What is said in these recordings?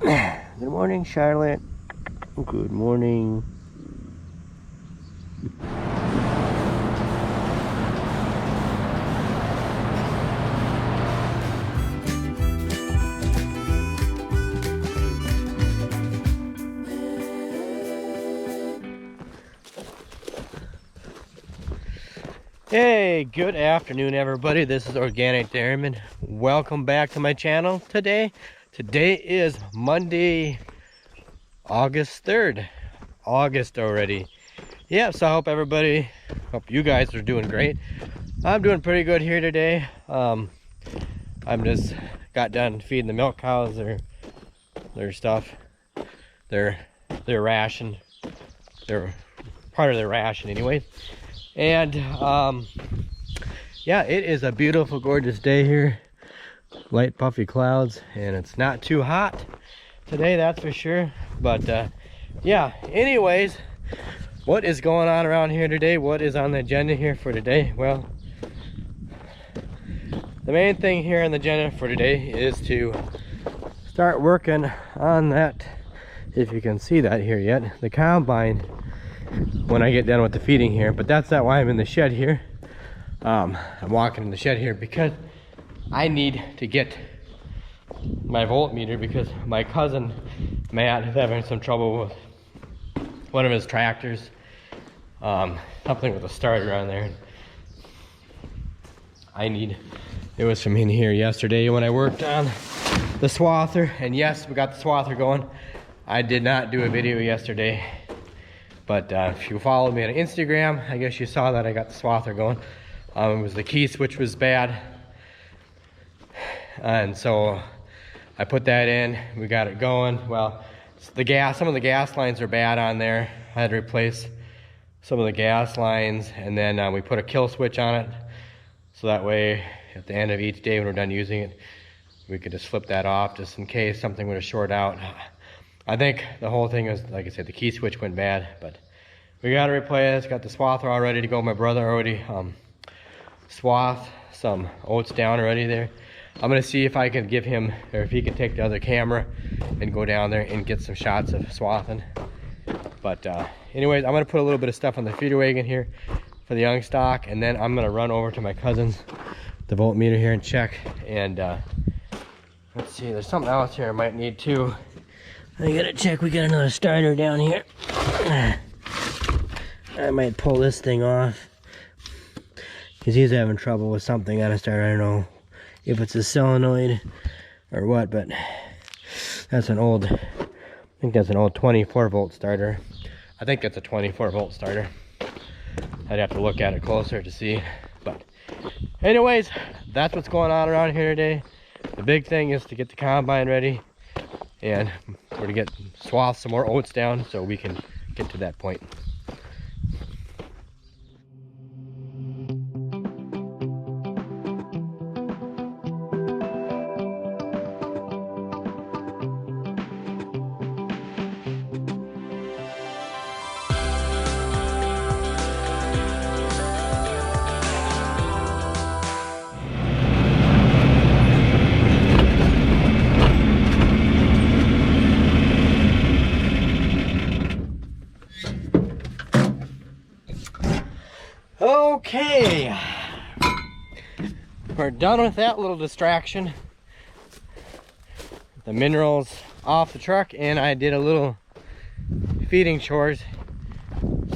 Good morning, Charlotte. Good morning. Hey, good afternoon, everybody. This is Organic Dairyman. Welcome back to my channel today. Today is Monday, August 3rd. August already. Yeah, so I hope you guys are doing great. I'm doing pretty good here today. I'm just got done feeding the milk cows their stuff. Their ration. They're part of their ration anyway. And yeah, it is a beautiful, gorgeous day here. Light puffy clouds, and it's not too hot today, that's for sure. But yeah, anyways, what is going on around here today? What is on the agenda here for today? Well, the main thing here on the agenda for today is to start working on that, if you can see that here yet, the combine, when I get done with the feeding here. But that's not why I'm in the shed here. I'm walking in the shed here because I need to get my voltmeter, because my cousin Matt is having some trouble with one of his tractors. Something with a starter on there. It was from in here yesterday when I worked on the swather, and yes, we got the swather going. I did not do a video yesterday, but if you followed me on Instagram, I guess you saw that I got the swather going. It was the key switch was bad, and so I put that in. We got it going. Well, some of the gas lines are bad on there. I had to replace some of the gas lines, and then we put a kill switch on it, so that way at the end of each day when we're done using it, we could just flip that off just in case something would have short out. I think the whole thing is, like I said, the key switch went bad, but we got to replace. Got the swather all ready to go. My brother already swathed some oats down already there. I'm gonna see if I can give him, or if he can take the other camera and go down there and get some shots of swathing. But anyways, I'm gonna put a little bit of stuff on the feeder wagon here for the young stock, and then I'm gonna run over to my cousin's, the voltmeter here, and check. And let's see, there's something else here I might need too. I gotta check. We got another starter down here. I might pull this thing off because he's having trouble with something on a starter. I don't know if it's a solenoid or what, but that's an old, I think that's an old 24 volt starter. I think that's a 24 volt starter. I'd have to look at it closer to see. But anyways, that's what's going on around here today. The big thing is to get the combine ready, and we're to get swath some more oats down so we can get to that point. Okay, we're done with that little distraction. The minerals off the truck, and I did a little feeding chores.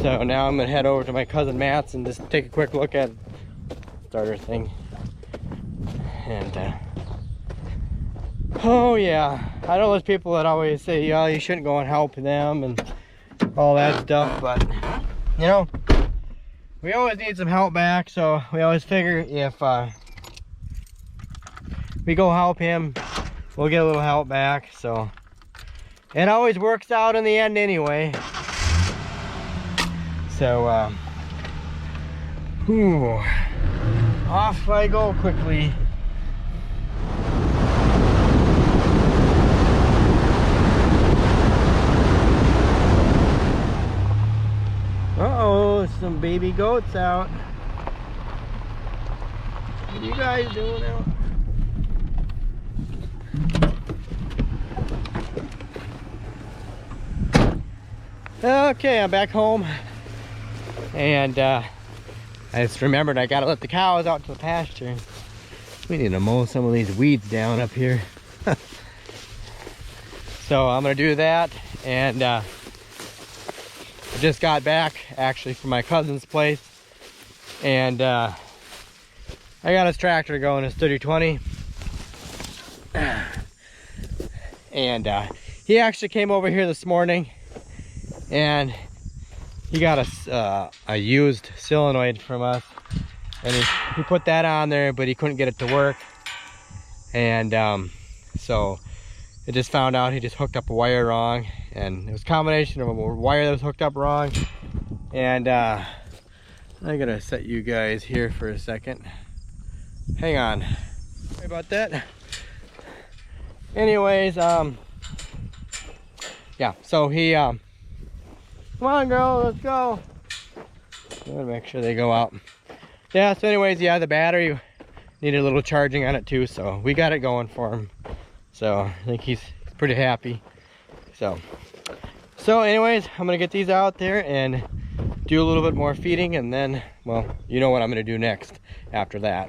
So now I'm gonna head over to my cousin Matt's and just take a quick look at starter thing. And oh yeah, I know there's people that always say, yeah, you shouldn't go and help them and all that stuff, but you know, we always need some help back, so we always figure if we go help him, we'll get a little help back. So it always works out in the end anyway. So off I go quickly. Uh-oh, some baby goats out. What are you guys doing out? Okay, I'm back home, and I just remembered I gotta let the cows out to the pasture. We need to mow some of these weeds down up here. So I'm gonna do that, and I just got back actually from my cousin's place, and I got his tractor going, his 3020, and he actually came over here this morning, and he got a used solenoid from us, and he put that on there, but he couldn't get it to work, and so I just found out he just hooked up a wire wrong, and it was a combination of a wire that was hooked up wrong. And I'm gonna set you guys here for a second. Hang on. Sorry about that. Anyways, yeah, so he come on, girl, let's go. I'm gonna make sure they go out. Yeah, so anyways, yeah, the battery needed a little charging on it too, so we got it going for him. So I think he's pretty happy. So anyways, I'm gonna get these out there and do a little bit more feeding, and then, well, you know what I'm gonna do next after that.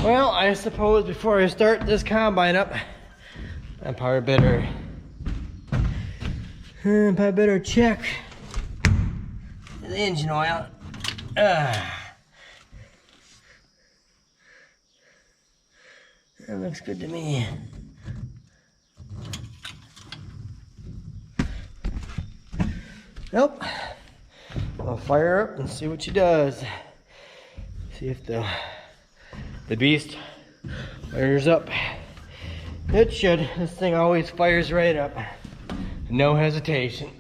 Well, I suppose before I start this combine up, I probably better check the engine oil. That looks good to me. Nope. I'll fire up and see what she does. See if the beast fires up. It should. This thing always fires right up. No hesitation.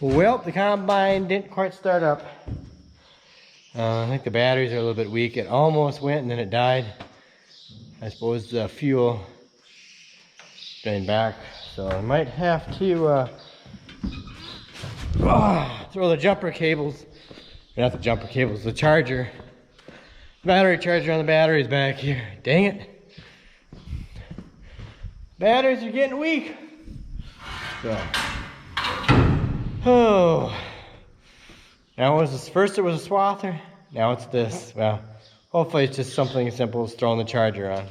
Well, the combine didn't quite start up. I think the batteries are a little bit weak. It almost went and then it died. I suppose the fuel drained back. So I might have to throw the jumper cables, not the jumper cables, the charger, battery charger on the batteries back here. Dang it. Batteries are getting weak. So. Oh, now first it was a Swather, now it's this. Well, hopefully it's just something as simple as throwing the charger on.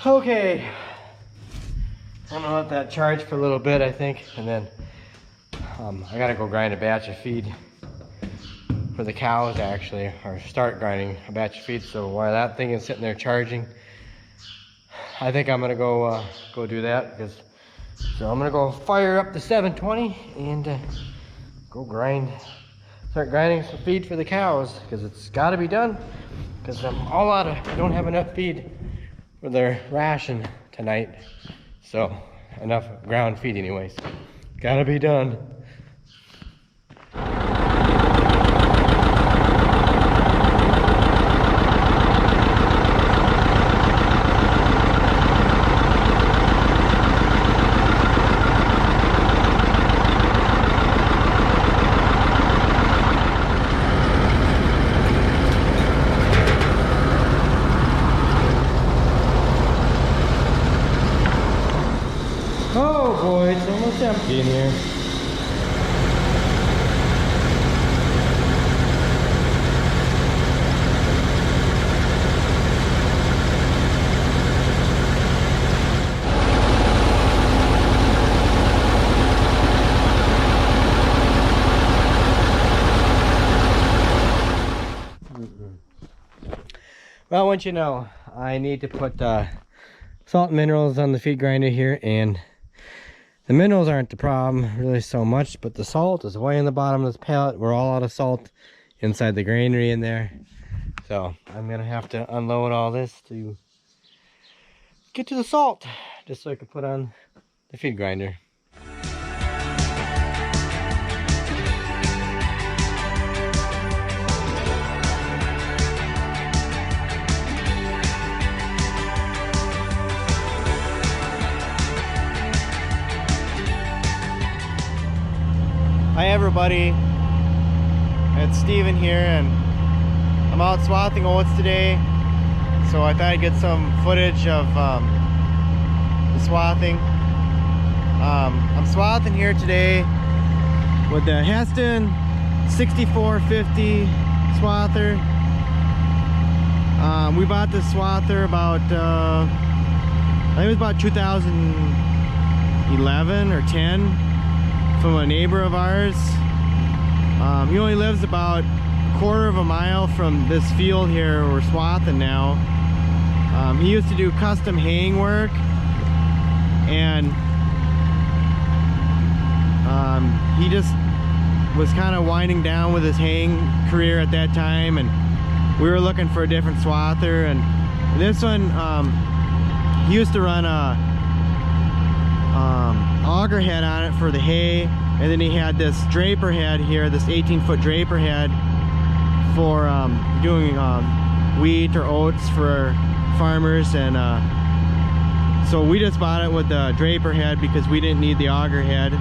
Okay, I'm gonna let that charge for a little bit, I think, and then I gotta go grind a batch of feed for the cows, actually, or start grinding a batch of feed. So while that thing is sitting there charging, I think I'm gonna go do that. So I'm gonna go fire up the 720 and go start grinding some feed for the cows, because it's got to be done, because I don't have enough feed for their ration tonight. So enough ground feed anyways. Gotta be done. Boy, it's almost empty in here. Well, once you know, I need to put salt and minerals on the feed grinder here, and the minerals aren't the problem really so much, but the salt is way in the bottom of this pallet. We're all out of salt inside the granary in there. So I'm gonna have to unload all this to get to the salt, just so I can put on the feed grinder. Hi everybody, it's Steven here, and I'm out swathing oats today, so I thought I'd get some footage of the swathing. I'm swathing here today with the Heston 6450 swather. We bought this swather about, I think it was about 2011 or 10. From a neighbor of ours. He only lives about a quarter of a mile from this field here we're swathing now. He used to do custom haying work, and he just was kind of winding down with his haying career at that time, and we were looking for a different swather. And this one, he used to run a auger head on it for the hay, and then he had this draper head here, this 18-foot draper head for doing wheat or oats for farmers. And so we just bought it with the draper head because we didn't need the auger head.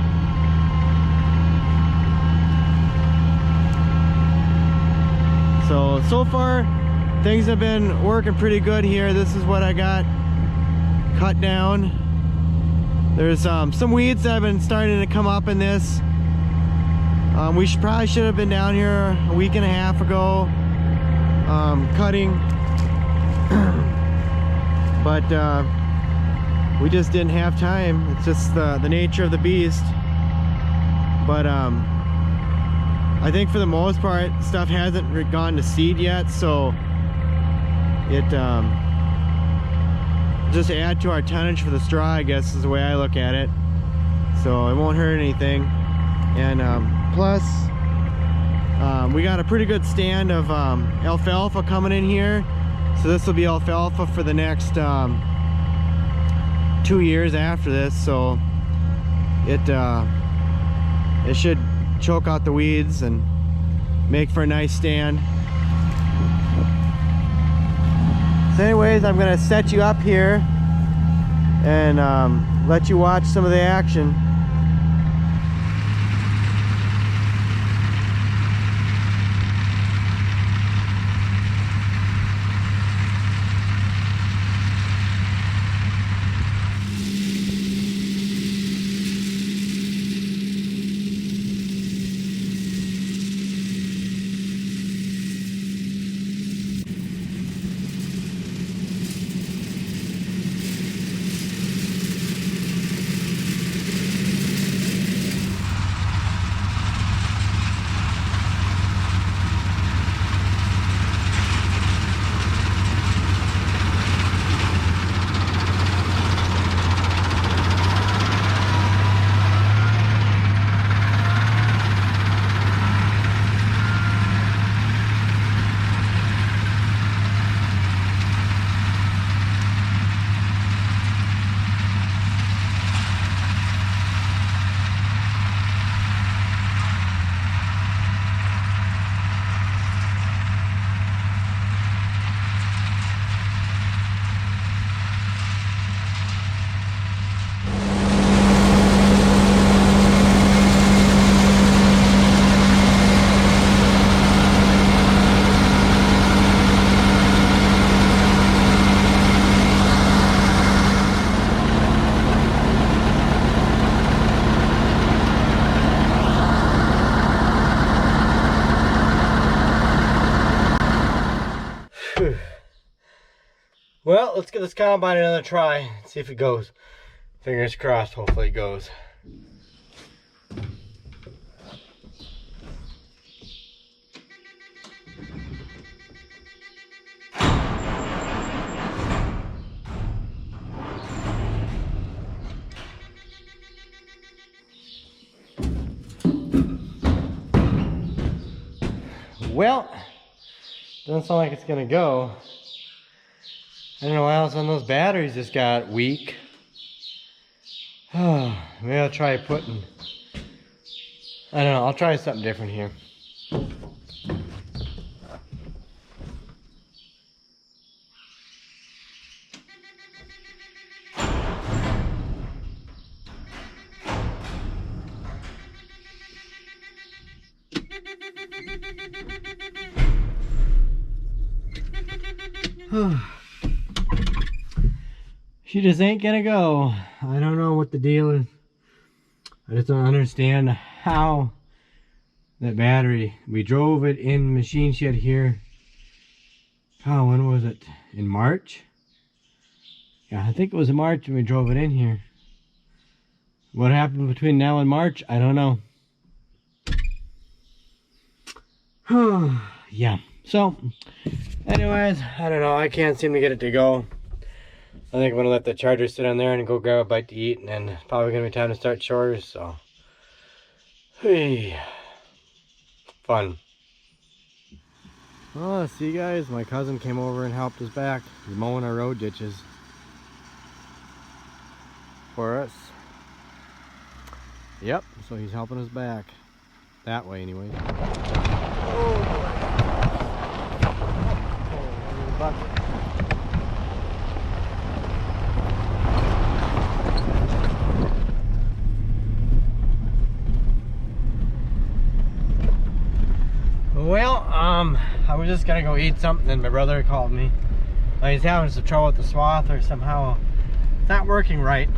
So far things have been working pretty good here. This is what I got cut down. There's some weeds that have been starting to come up in this. We probably should have been down here a week and a half ago cutting, but we just didn't have time. It's just the nature of the beast. But I think for the most part stuff hasn't gone to seed yet, so it just add to our tonnage for the straw, I guess is the way I look at it. So it won't hurt anything. And plus we got a pretty good stand of alfalfa coming in here, so this will be alfalfa for the next 2 years after this. So it should choke out the weeds and make for a nice stand. So anyways, I'm gonna set you up here and let you watch some of the action. Whew. Well, let's give this combine another try, see if it goes. Fingers crossed, hopefully it goes. Well, doesn't sound like it's gonna go. I don't know why else on those batteries just got weak. Maybe I'll try putting, I don't know, I'll try something different here. She just ain't gonna go. I don't know what the deal is. I just don't understand how that battery, we drove it in machine shed here. Oh, when was it? In March? Yeah, I think it was in March when we drove it in here. What happened between now and March? I don't know. Yeah, so anyways, I don't know, I can't seem to get it to go. I think I'm gonna let the charger sit on there and go grab a bite to eat, and then it's probably gonna be time to start chores, so hey, fun. Oh, see guys, my cousin came over and helped us back. He's mowing our road ditches for us. Yep, so he's helping us back that way anyway. Well, I was just gonna go eat something, and my brother called me. He's having some trouble with the Swather. Somehow it's not working right.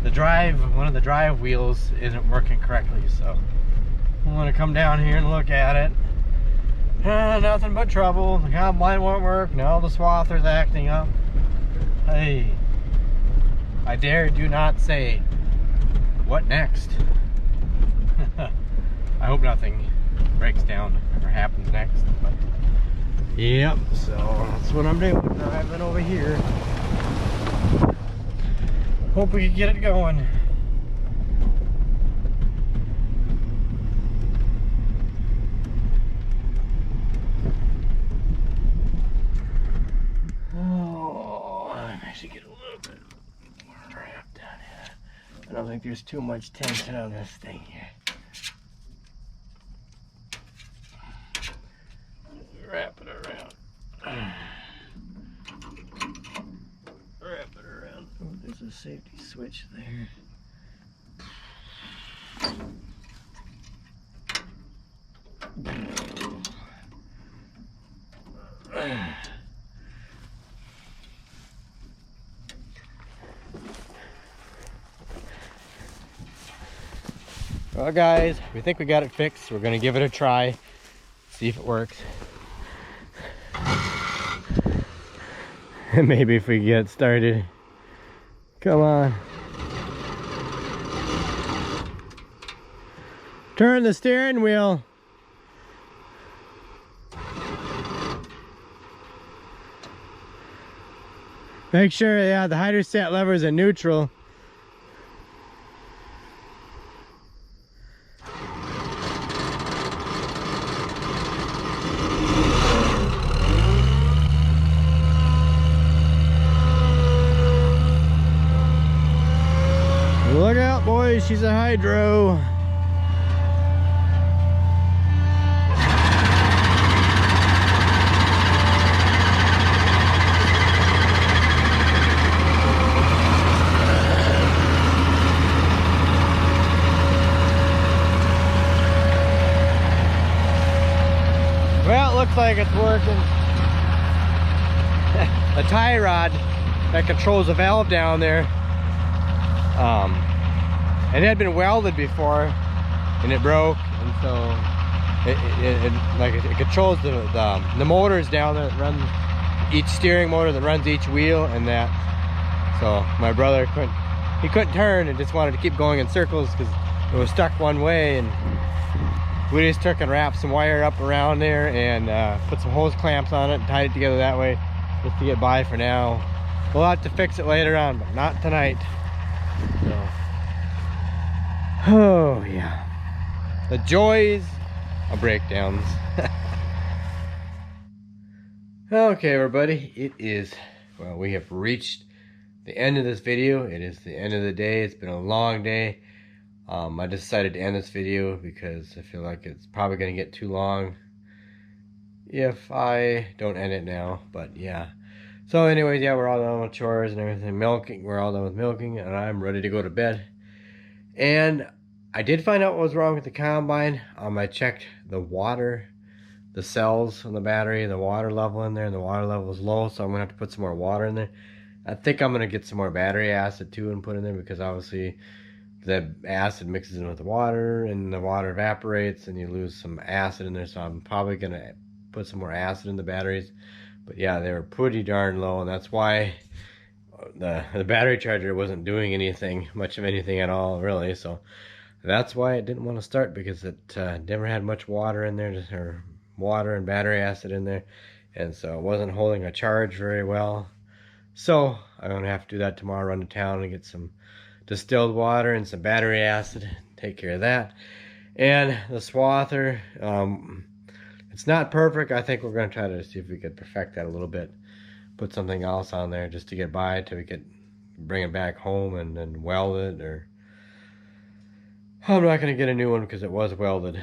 The drive, one of the drive wheels isn't working correctly, so I want to come down here and look at it. Nothing but trouble. The combine won't work. Now the Swather's acting up. Hey, I dare do not say what next. I hope nothing breaks down or happens next, but yep, so that's what I'm doing, driving over here. Hope we can get it going. Oh, I actually get a little bit wrapped down here. I don't think there's too much tension on this thing here. Wrap it around. Wrap it around. Oh, there's a safety switch there. Well guys, we think we got it fixed. We're gonna give it a try, see if it works. Maybe if we get started. Come on. Turn the steering wheel. Make sure, yeah, the hydrostat lever is in neutral. Look out, boys, she's a hydro. Well, it looks like it's working. The tie rod that controls the valve down there, it had been welded before and it broke, and so it controls the motors down there that run each steering motor that runs each wheel and that. So my brother couldn't turn and just wanted to keep going in circles because it was stuck one way, and we just took and wrapped some wire up around there and put some hose clamps on it and tied it together that way just to get by for now. We'll have to fix it later on, but not tonight. So, oh yeah, the joys of breakdowns. Okay, everybody, it is, well, we have reached the end of this video. It is the end of the day. It's been a long day. I decided to end this video because I feel like it's probably going to get too long if I don't end it now, but yeah. So anyways, yeah, we're all done with chores and everything, milking. We're all done with milking, and I'm ready to go to bed. And I did find out what was wrong with the combine. I checked the water, the cells on the battery, the water level in there, and the water level is low, so I'm going to have to put some more water in there. I think I'm going to get some more battery acid too and put in there, because obviously the acid mixes in with the water and the water evaporates and you lose some acid in there, so I'm probably going to put some more acid in the batteries. But yeah, they were pretty darn low, and that's why the battery charger wasn't doing anything, much of anything at all really. So that's why it didn't want to start, because it never had much water in there, or water and battery acid in there, and so it wasn't holding a charge very well. So I'm gonna have to do that tomorrow, run to town and get some distilled water and some battery acid, take care of that. And the swather, it's not perfect. I think we're gonna try to see if we could perfect that a little bit, put something else on there just to get by till we could bring it back home and then weld it. Or I'm not gonna get a new one because it was welded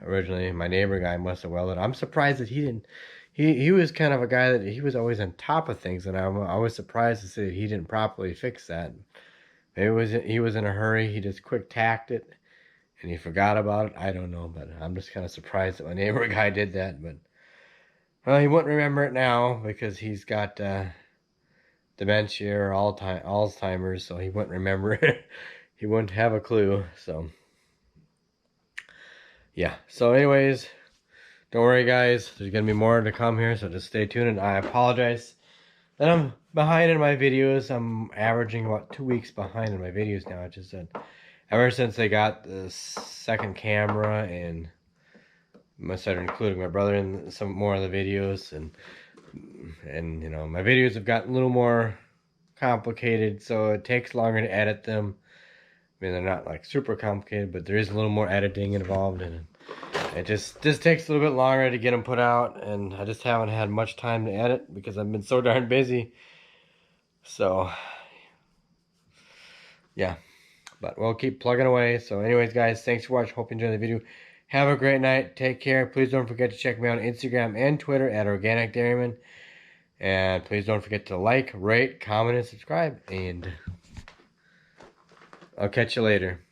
originally. My neighbor guy must have welded. I'm surprised that he didn't. He was kind of a guy that he was always on top of things, and I was surprised to see that he didn't properly fix that. Maybe he was in a hurry. He just quick tacked it and he forgot about it. I don't know, but I'm just kind of surprised that my neighbor guy did that. But well, he wouldn't remember it now because he's got dementia or Alzheimer's, so he wouldn't remember it. He wouldn't have a clue. So yeah. So anyways, don't worry guys, there's gonna be more to come here, so just stay tuned. And I apologize that I'm behind in my videos. I'm averaging about 2 weeks behind in my videos now. I just said ever since I got the second camera and I started including my brother in some more of the videos, and you know, my videos have gotten a little more complicated, so it takes longer to edit them. I mean, they're not like super complicated, but there is a little more editing involved in it. It just takes a little bit longer to get them put out, and I just haven't had much time to edit because I've been so darn busy. So yeah, but we'll keep plugging away. So anyways guys, thanks for watching. Hope you enjoyed the video. Have a great night. Take care. Please don't forget to check me out on Instagram and Twitter at Organic Dairyman. And please don't forget to like, rate, comment, and subscribe. And I'll catch you later.